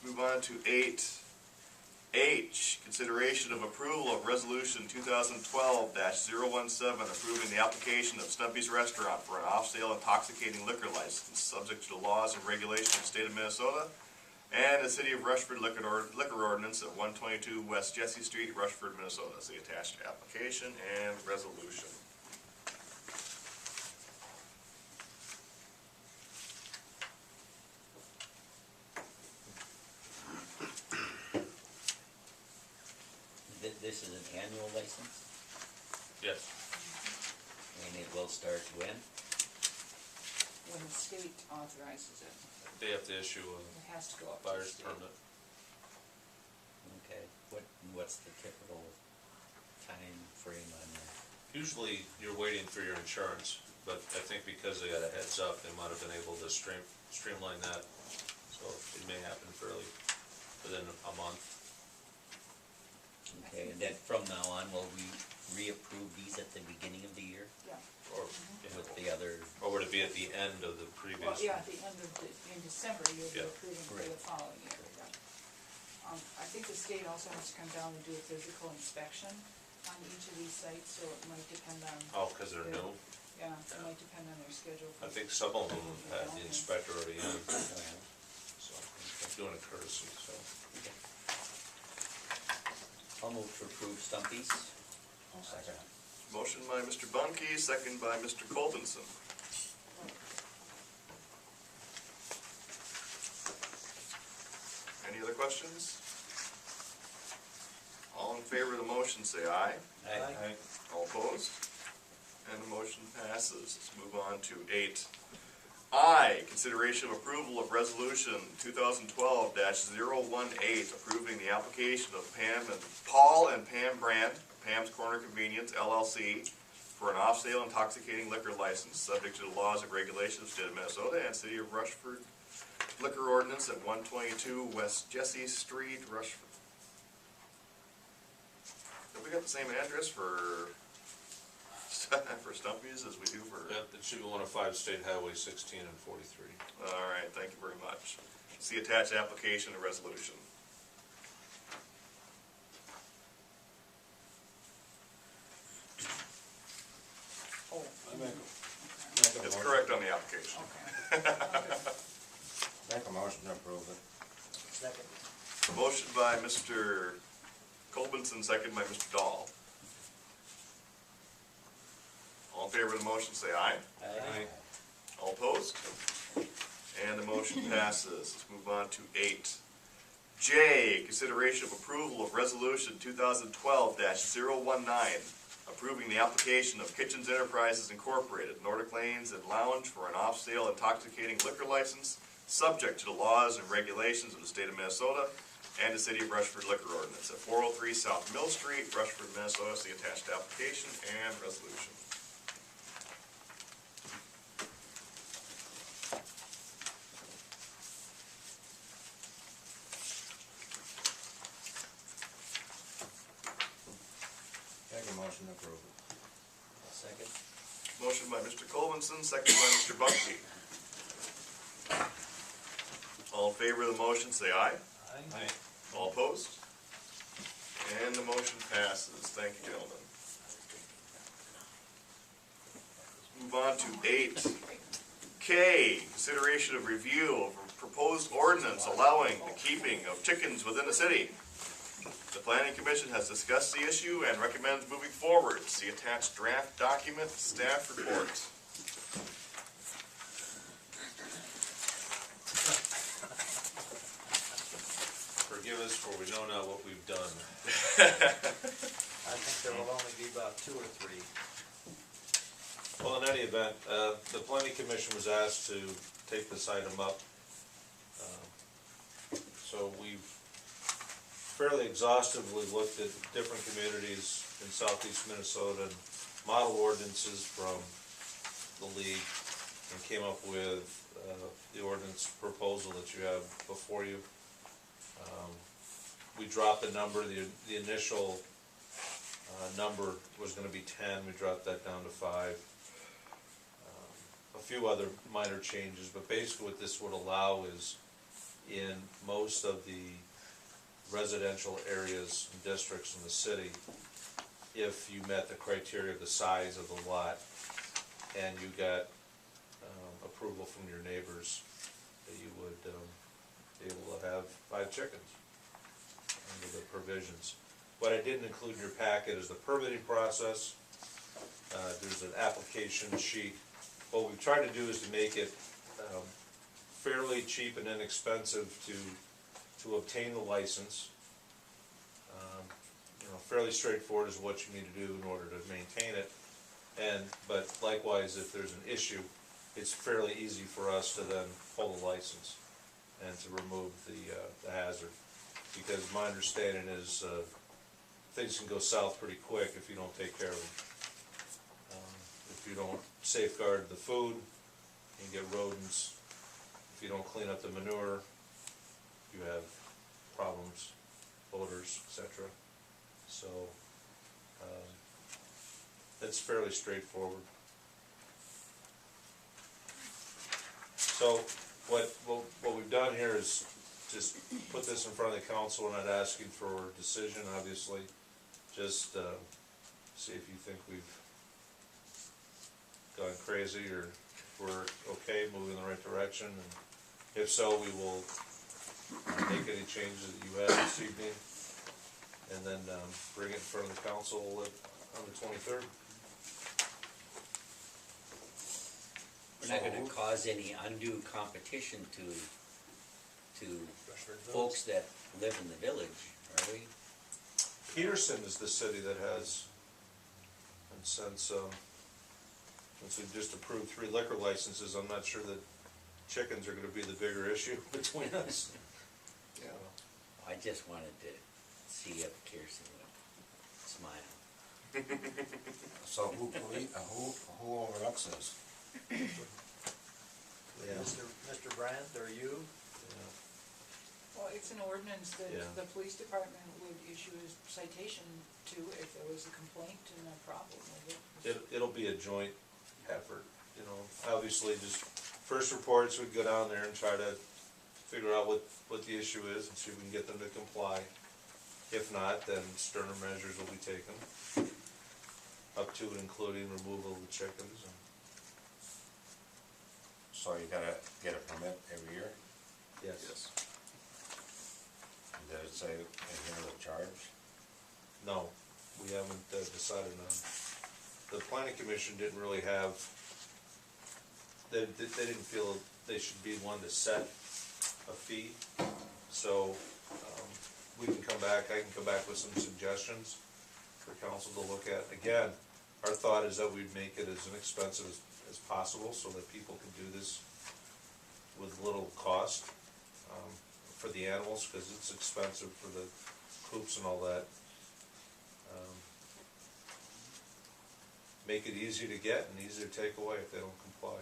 Move on to 8H, consideration of approval of resolution 2012-017, approving the application of Stumpy's Restaurant for an off-sale intoxicating liquor license, subject to the laws and regulations of the state of Minnesota and the city of Rushford liquor ordinance at 122 West Jesse Street, Rushford, Minnesota. See attached application and resolution. This is an annual license, Yes. and it will start when? When the state authorizes it, They have to issue it has to go a up to the buyer's state. permit. Okay, what's the typical time frame on that? Usually you're waiting for your insurance, but I think because they got a heads up, they might have been able to streamline that. So it may happen fairly within a month. Okay, and then from now on, will we reapprove these at the beginning of the year Yeah, Or, with the other? or would it be at the end of the previous? well, yeah, at the end of in December, you'll be Yeah. approving for the Right. following year, yeah. I think the state also has to come down and do a physical inspection on each of these sites, so it might depend on, Oh, because they're new? yeah, it might depend on their schedule. I think some of them had the inspector already in, Oh, yeah. so I'm doing a courtesy, so. Okay. I'll move to approve Stumpy's. I'll second. Motion by Mr. Bunke, second by Mr. Colvinson. Any other questions? All in favor of the motion say aye. Aye. All opposed? And the motion passes. Let's move on to 8I, consideration of approval of resolution 2012-018, approving the application of Paul and Pam Brand, Pam's Corner Convenience LLC, for an off-sale intoxicating liquor license, subject to the laws and regulations of the state of Minnesota and city of Rushford liquor ordinance at 122 West Jesse Street, Rushford. Have we got the same address for Stumpy's as we do for? Yep, it should be 105 State Highway 16 and 43. All right, thank you very much. See attached application and resolution. Oh, I make a It's motion. correct on the application. okay. Make a motion to approve it. Second. Motion by Mr. Colbinson, second by Mr. Dahl. All in favor of the motion, say aye. Aye. All opposed? And the motion passes. Let's move on to 8J, consideration of approval of resolution 2012-019, approving the application of Kitchens Enterprises Incorporated, Nordic Lanes and Lounge for an off-sale intoxicating liquor license, subject to the laws and regulations of the state of Minnesota and the city of Rushford liquor ordinance at 403 South Mill Street, Rushford, Minnesota. See attached application and resolution. Make a motion to approve it. Second. Motion by Mr. Colvinson, second by Mr. Bunke. All in favor of the motion, say aye. Aye. All opposed? And the motion passes. Thank you, gentlemen. Move on to 8K, consideration of review of a proposed ordinance allowing the keeping of chickens within the city. The Planning Commission has discussed the issue and recommends moving forward. See attached draft document, staff report. Forgive us for we know not what we've done. I think there will only be about 2 or 3. Well, in any event, the planning commission was asked to take this item up. So we've fairly exhaustively looked at different communities in southeast Minnesota and model ordinances from the league and came up with the ordinance proposal that you have before you. We dropped the number, the initial number was going to be 10, we dropped that down to 5. A few other minor changes, but basically what this would allow is in most of the residential areas and districts in the city, if you met the criteria of the size of the lot and you got approval from your neighbors, that you would be able to have 5 chickens under the provisions. What I didn't include in your packet is the permitting process. There's an application sheet. What we've tried to do is to make it fairly cheap and inexpensive to obtain the license. Fairly straightforward is what you need to do in order to maintain it. But likewise, if there's an issue, it's fairly easy for us to then pull the license and to remove the hazard. Because my understanding is things can go south pretty quick if you don't take care of them. If you don't safeguard the food, you get rodents. If you don't clean up the manure, you have problems, odors, etc. So it's fairly straightforward. So what we've done here is just put this in front of the council. We're not asking for a decision, obviously. Just see if you think we've gone crazy or if we're okay, moving in the right direction. And if so, we will make any changes that you have this evening and then bring it in front of the council on the 23rd. We're not gonna cause any undue competition to folks that live in the village, are we? Peterson is the city that has, and since we've just approved 3 liquor licenses, I'm not sure that chickens are gonna be the bigger issue between us. Yeah. I just wanted to see if Kirsten would smile. So who overlooks this? Yeah. Mr. Brandt, or you? Yeah. Well, it's an ordinance that Yeah. the police department would issue a citation to if there was a complaint and a problem with it. It'll be a joint effort, obviously just first reports, we'd go down there and try to figure out what the issue is and see if we can get them to comply. If not, then sterner measures will be taken, up to and including removal of the chickens. So you gotta get a permit every year? Yes. Does it say anything of the charge? No, we haven't decided on. The planning commission didn't really have, they didn't feel they should be one to set a fee. So we can come back, I can come back with some suggestions for council to look at. Again, our thought is that we'd make it as inexpensive as possible so that people can do this with little cost for the animals, because it's expensive for the coops and all that. Make it easy to get and easier to take away if they don't comply.